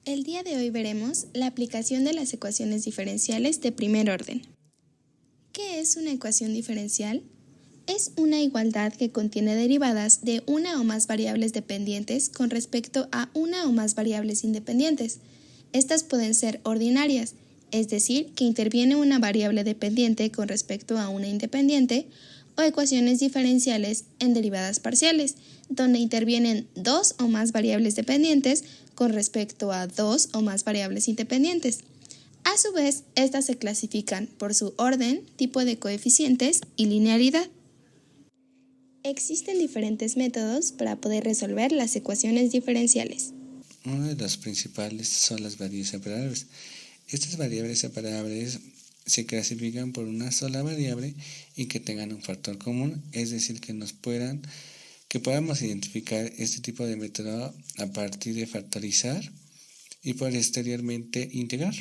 El día de hoy veremos la aplicación de las ecuaciones diferenciales de primer orden. ¿Qué es una ecuación diferencial? Es una igualdad que contiene derivadas de una o más variables dependientes con respecto a una o más variables independientes. Estas pueden ser ordinarias, es decir, que interviene una variable dependiente con respecto a una independiente, o ecuaciones diferenciales en derivadas parciales, donde intervienen dos o más variables dependientes con respecto a dos o más variables independientes. A su vez, estas se clasifican por su orden, tipo de coeficientes y linealidad. Existen diferentes métodos para poder resolver las ecuaciones diferenciales. Uno de los principales son las variables separables. Estas variables separables se clasifican por una sola variable y que tengan un factor común, es decir, que podamos identificar este tipo de método a partir de factorizar y posteriormente integrar.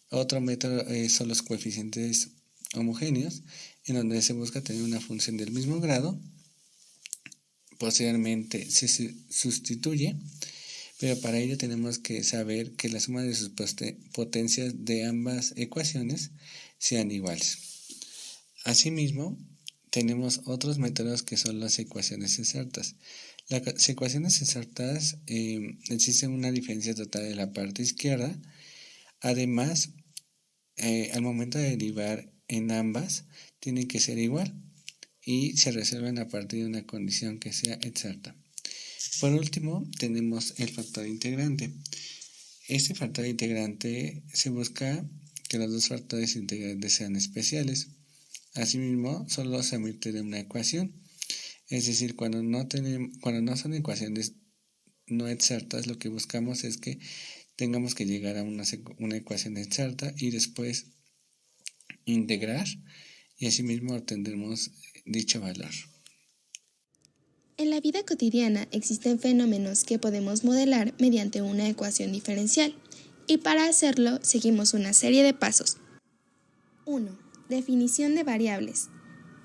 Otro método son los coeficientes homogéneos, en donde se busca tener una función del mismo grado. Posteriormente se sustituye, pero para ello tenemos que saber que la suma de sus potencias de ambas ecuaciones sean iguales. Asimismo, tenemos otros métodos que son las ecuaciones exactas. Las ecuaciones exactas existe una diferencia total de la parte izquierda. Además, al momento de derivar en ambas, tienen que ser igual y se resuelven a partir de una condición que sea exacta. Por último, tenemos el factor integrante. Este factor integrante se busca que los dos factores integrantes sean especiales. Asimismo, solo se omite de una ecuación. Es decir, cuando no son ecuaciones no exactas, lo que buscamos es que tengamos que llegar a una ecuación exacta y después integrar, y asimismo obtendremos dicho valor. En la vida cotidiana existen fenómenos que podemos modelar mediante una ecuación diferencial, y para hacerlo seguimos una serie de pasos. 1. Definición de variables.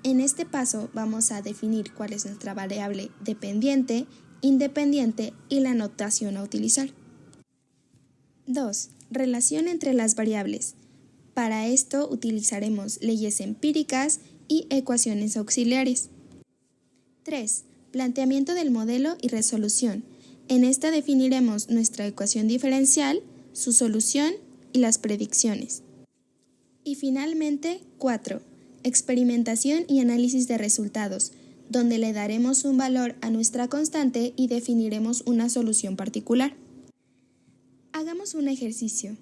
En este paso vamos a definir cuál es nuestra variable dependiente, independiente y la notación a utilizar. 2. Relación entre las variables. Para esto utilizaremos leyes empíricas y ecuaciones auxiliares. 3. Planteamiento del modelo y resolución. En esta definiremos nuestra ecuación diferencial, su solución y las predicciones. Y finalmente, 4. Experimentación y análisis de resultados, donde le daremos un valor a nuestra constante y definiremos una solución particular. Hagamos un ejercicio.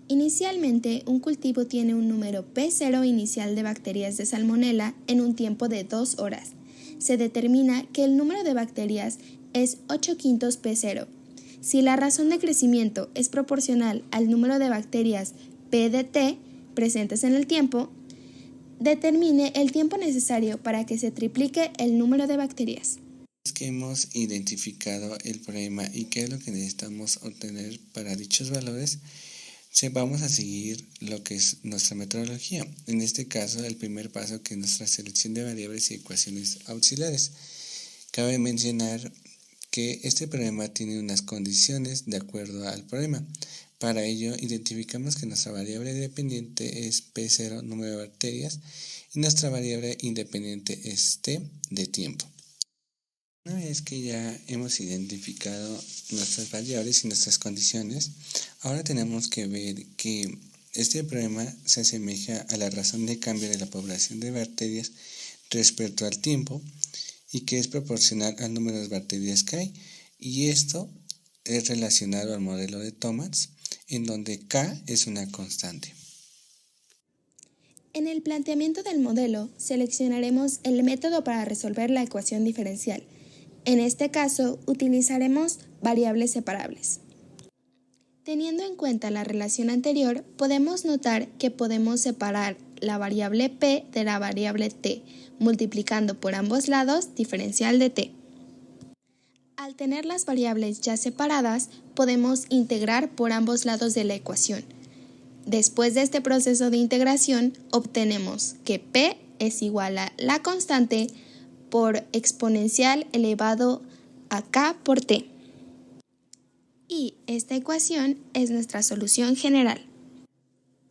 Inicialmente, un cultivo tiene un número P0 inicial de bacterias de Salmonella en un tiempo de 2 horas. Se determina que el número de bacterias es 8/5 P0. Si la razón de crecimiento es proporcional al número de bacterias P de T presentes en el tiempo, determine el tiempo necesario para que se triplique el número de bacterias. Es que hemos identificado el problema y qué es lo que necesitamos obtener para dichos valores, vamos a seguir lo que es nuestra metodología. En este caso, el primer paso, que es nuestra selección de variables y ecuaciones auxiliares. Cabe mencionar que este problema tiene unas condiciones de acuerdo al problema. Para ello, identificamos que nuestra variable dependiente es P0, número de bacterias, y nuestra variable independiente es T, de tiempo. Una vez que ya hemos identificado nuestras variables y nuestras condiciones, ahora tenemos que ver que este problema se asemeja a la razón de cambio de la población de bacterias respecto al tiempo y que es proporcional al número de bacterias que hay, y esto es relacionado al modelo de Thomas, en donde K es una constante. En el planteamiento del modelo, seleccionaremos el método para resolver la ecuación diferencial. En este caso, utilizaremos variables separables. Teniendo en cuenta la relación anterior, podemos notar que podemos separar la variable P de la variable T, multiplicando por ambos lados diferencial de T. Al tener las variables ya separadas, podemos integrar por ambos lados de la ecuación. Después de este proceso de integración, obtenemos que P es igual a la constante por exponencial elevado a K por T. Y esta ecuación es nuestra solución general.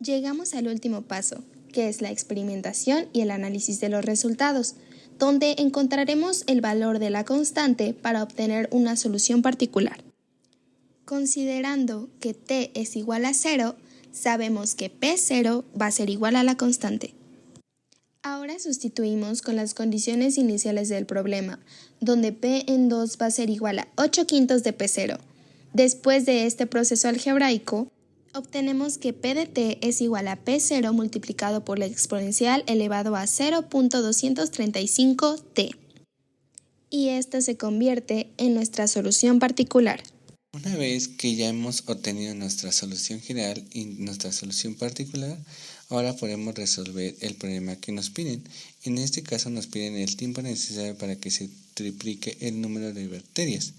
Llegamos al último paso, que es la experimentación y el análisis de los resultados, donde encontraremos el valor de la constante para obtener una solución particular. Considerando que t es igual a 0, sabemos que P0 va a ser igual a la constante. Ahora sustituimos con las condiciones iniciales del problema, donde P en 2 va a ser igual a 8/5 de P0. Después de este proceso algebraico, obtenemos que P de t es igual a P0 multiplicado por la exponencial elevado a 0.235t. Y esta se convierte en nuestra solución particular. Una vez que ya hemos obtenido nuestra solución general y nuestra solución particular, ahora podemos resolver el problema que nos piden. En este caso nos piden el tiempo necesario para que se triplique el número de bacterias.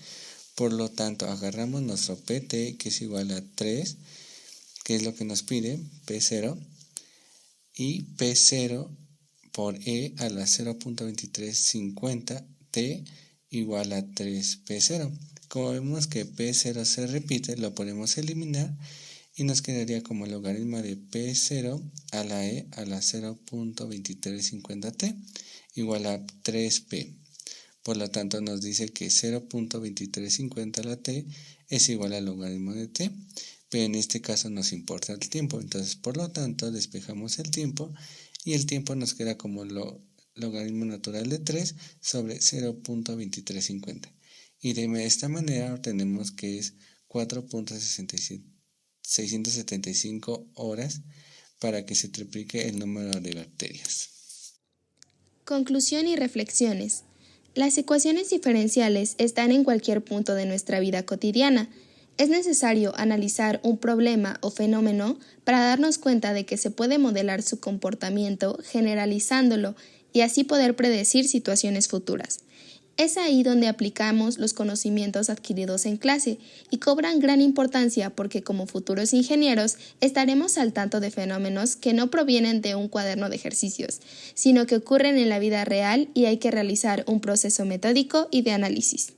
Por lo tanto, agarramos nuestro PT, que es igual a 3, que es lo que nos pide, P0, y P0 por E a la 0.2350, T igual a 3P0. Como vemos que P0 se repite, lo podemos eliminar y nos quedaría como el logaritmo de P0 a la E a la 0.2350t igual a 3P. Por lo tanto nos dice que 0.2350 a la t es igual al logaritmo de t, pero en este caso nos importa el tiempo. Entonces por lo tanto despejamos el tiempo y el tiempo nos queda como logaritmo natural de 3 sobre 0.2350. Y de esta manera obtenemos que es 4.675 horas para que se triplique el número de bacterias. Conclusión y reflexiones. Las ecuaciones diferenciales están en cualquier punto de nuestra vida cotidiana. Es necesario analizar un problema o fenómeno para darnos cuenta de que se puede modelar su comportamiento generalizándolo y así poder predecir situaciones futuras. Es ahí donde aplicamos los conocimientos adquiridos en clase y cobran gran importancia porque como futuros ingenieros estaremos al tanto de fenómenos que no provienen de un cuaderno de ejercicios, sino que ocurren en la vida real y hay que realizar un proceso metódico y de análisis.